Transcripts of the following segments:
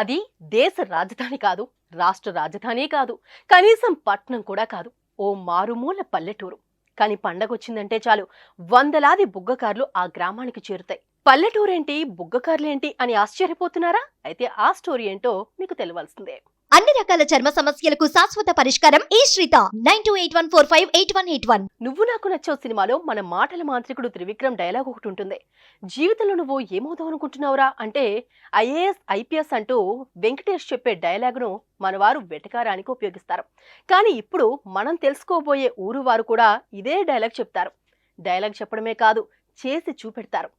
అది దేశ రాజధాని కాదు, రాష్ట్ర రాజధాని కాదు, కనీసం పట్నం కూడా కాదు. ఓ మారుమూల పల్లెటూరు. కానీ పండగొచ్చిందంటే చాలు వందలాది బుగ్గకార్లు ఆ గ్రామానికి చేరుతాయి. పల్లెటూరేంటి, బుగ్గకార్లేంటి అని ఆశ్చర్యపోతున్నారా? అయితే ఆ స్టోరీ ఏంటో మీకు తెలియాల్సిందే. అన్ని రకాల చర్మ సమస్యలకు శాశ్వత పరిష్కారం ఈ శ్రీత 9281458181. నువ్వు నాకు నచ్చావు సినిమాలో మన మాటల మాంత్రికుడు త్రివిక్రమ్ డైలాగ్ ఒకటి ఉంటుంది. జీవితంలో నువ్వు ఏమవుదాం అనుకుంటున్నావురా అంటే ఐఏఎస్ ఐపీఎస్ అంటూ వెంకటేష్ చెప్పే డైలాగును మనవారు వెటకారానికి ఉపయోగిస్తారు. కానీ ఇప్పుడు మనం తెలుసుకోబోయే ఊరు వారు కూడా ఇదే డైలాగ్ చెప్తారు. డైలాగ్ చెప్పడమే కాదు, చేసి చూపెడతారు.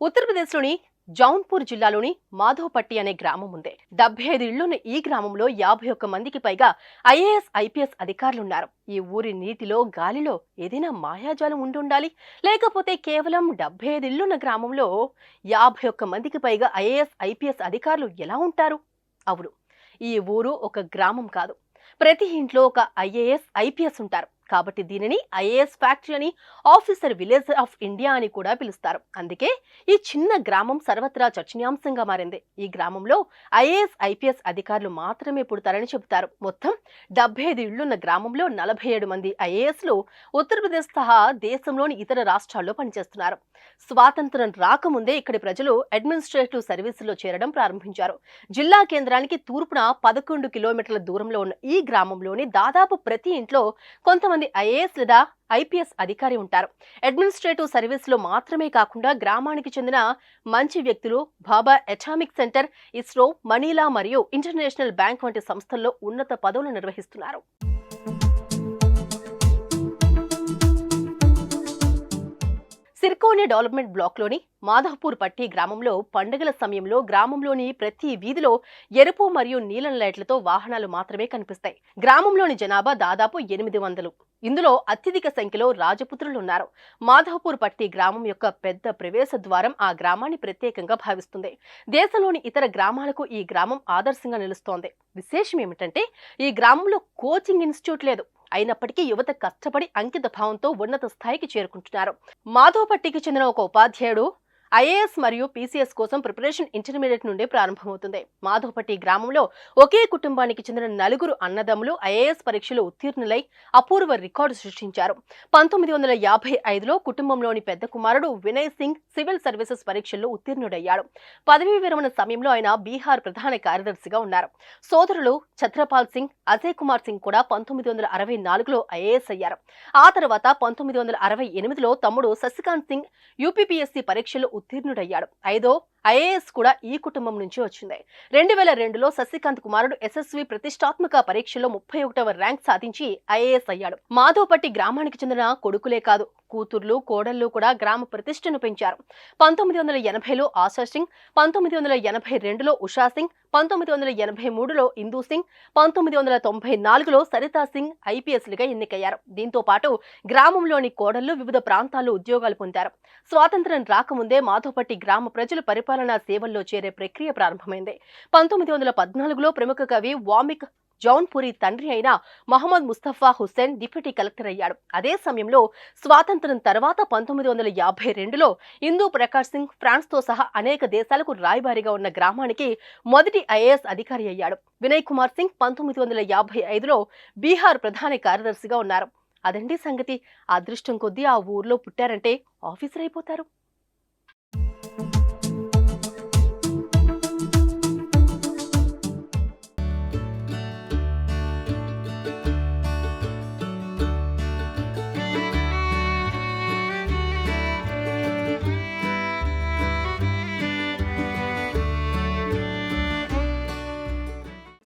ఉత్తరప్రదేశ్లోని జౌన్పూర్ జిల్లాలోని మాధోపట్టి అనే గ్రామం ఉంది. 75 ఇళ్లున్న ఈ గ్రామంలో 51 మందికి పైగా ఐఏఎస్ ఐపీఎస్ అధికారులున్నారు. ఈ ఊరి నీటిలో గాలిలో ఏదైనా మాయాజాలం ఉండుండాలి. లేకపోతే కేవలం 75 ఇళ్లున్న గ్రామంలో 51 మందికి పైగా ఐఏఎస్ ఐపీఎస్ అధికారులు ఎలా ఉంటారు? అవును, ఈ ఊరు ఒక గ్రామం కాదు. ప్రతి ఇంట్లో ఒక ఐఏఎస్ ఐపీఎస్ ఉంటారు. కాబట్టి దీనిని ఐఏఎస్ ఫ్యాక్టరీ అని, ఆఫీసర్ విలేజ్ ఆఫ్ ఇండియా అని కూడా పిలుస్తారు. అందుకే ఈ చిన్న గ్రామం సర్వత్రా చర్చనీయాంశంగా మారింది. ఈ గ్రామంలో ఐఏఎస్ ఐపీఎస్ అధికారులు మాత్రమే పుడతారని చెబుతారు. మొత్తం 75 ఇళ్లున్న గ్రామంలో 47 మంది ఐఏఎస్లు ఉత్తరప్రదేశ్ సహా దేశంలోని ఇతర రాష్ట్రాల్లో పనిచేస్తున్నారు. స్వాతంత్రం రాకముందే ఇక్కడి ప్రజలు అడ్మినిస్ట్రేటివ్ సర్వీసులో చేరడం ప్రారంభించారు. జిల్లా కేంద్రానికి తూర్పున 11 కిలోమీటర్ల దూరంలో ఉన్న ఈ గ్రామంలోని దాదాపు ప్రతి ఇంట్లో కొంతమంది ఐఏఎస్ లేదా ఐపీఎస్ అధికారి ఉంటారు. అడ్మినిస్ట్రేటివ్ సర్వీస్ లో మాత్రమే కాకుండా గ్రామానికి చెందిన మంచి వ్యక్తులు బాబా అటామిక్ సెంటర్, ఇస్రో, మనీలా మరియు ఇంటర్నేషనల్ బ్యాంక్ వంటి సంస్థల్లో ఉన్నత పదవులు నిర్వహిస్తున్నారు. సిర్కోనే డెవలప్మెంట్ బ్లాక్లోని మాధవపూర్ పట్టి గ్రామంలో పండుగల సమయంలో గ్రామంలోని ప్రతి వీధిలో ఎరుపు మరియు నీలం లైట్లతో వాహనాలు మాత్రమే కనిపిస్తాయి. గ్రామంలోని జనాభా దాదాపు 800. ఇందులో అత్యధిక సంఖ్యలో రాజపుత్రులు ఉన్నారు. మాధవపూర్ పట్టి గ్రామం యొక్క పెద్ద ప్రవేశ ద్వారం ఆ గ్రామాన్ని ప్రత్యేకంగా భావిస్తుంది. దేశంలోని ఇతర గ్రామాలకు ఈ గ్రామం ఆదర్శంగా నిలుస్తోంది. విశేషం ఏమిటంటే ఈ గ్రామంలో కోచింగ్ ఇన్స్టిట్యూట్ లేదు. అయినప్పటికీ యువత కష్టపడి అంకిత భావంతో ఉన్నత స్థాయికి చేరుకుంటున్నారు. మాధవపట్టికి చెందిన ఒక ఉపాధ్యాయుడు ఐఏఎస్ మరియు పీసీఎస్ కోసం ప్రిపరేషన్ ఇంటర్మీడియట్ నుండే ప్రారంభమవుతుంది. మాధవపట్టి గ్రామంలో ఒకే కుటుంబానికి చెందిన 4 అన్నదమ్ములు ఐఏఎస్ పరీక్షలు ఉత్తీర్ణులై అపూర్వ రికార్డు సృష్టించారు. 1955లో కుటుంబంలోని పెద్ద కుమారుడు వినయ్ సింగ్ సివిల్ సర్వీసెస్ పరీక్షల్లో ఉత్తీర్ణుడయ్యాడు. పదవీ విరమణ సమయంలో ఆయన బీహార్ ప్రధాన కార్యదర్శిగా ఉన్నారు. సోదరులు ఛత్రపాల్ సింగ్, అజయ్ కుమార్ సింగ్ కూడా 1964లో ఐఏఎస్ అయ్యారు. ఆ తర్వాత 1968లో తమ్ముడు శశికాంత్ సింగ్ యూపీపీఎస్సీ పరీక్షలు ఉత్తీర్ణుడయ్యాడు. 5వ ఐఏఎస్ కూడా ఈ కుటుంబం నుంచి వచ్చింది. 2002లో శశికాంత్ కుమారుడు ఎస్ఎస్వి ప్రతిష్టాత్మక పరీక్షలో 31వ ర్యాంక్ సాధించి ఐఏఎస్ అయ్యాడు. మాధవపట్టి గ్రామానికి చెందిన కొడుకులే కాదు, కూతుర్లు, కోడళ్లు కూడా గ్రామ ప్రతిష్టను పెంచారు. 1980లో ఆశా సింగ్, 1982లో ఉషా సింగ్, 1983లో ఇందూ సింగ్, 1994లో సరితా సింగ్ ఐపీఎస్లుగా ఎన్నికయ్యారు. దీంతో పాటు గ్రామంలోని కోడళ్లు వివిధ ప్రాంతాల్లో ఉద్యోగాలు పొందారు. స్వాతంత్ర్యం రాకముందే మాధవపట్టి గ్రామ ప్రజలు పరిపాలనా సేవల్లో చేరే ప్రక్రియ ప్రారంభమైంది. 1914లో ప్రముఖ కవి వామిక్ జౌన్పూరి తండ్రి అయిన మహమ్మద్ ముస్తఫా హుస్సేన్ డిప్యూటీ కలెక్టర్ అయ్యాడు. అదే సమయంలో స్వాతంత్ర్యం తర్వాత 1952లో ఇందూ ప్రకాష్ సింగ్ ఫ్రాన్స్తో సహా అనేక దేశాలకు రాయబారిగా ఉన్న గ్రామానికి మొదటి ఐఏఎస్ అధికారి అయ్యాడు. వినయ్ కుమార్ సింగ్ 1955లో బీహార్ ప్రధాన కార్యదర్శిగా ఉన్నారు. అదండి సంగతి. అదృష్టం కొద్దీ ఆ ఊర్లో పుట్టారంటే ఆఫీసర్ అయిపోతారు.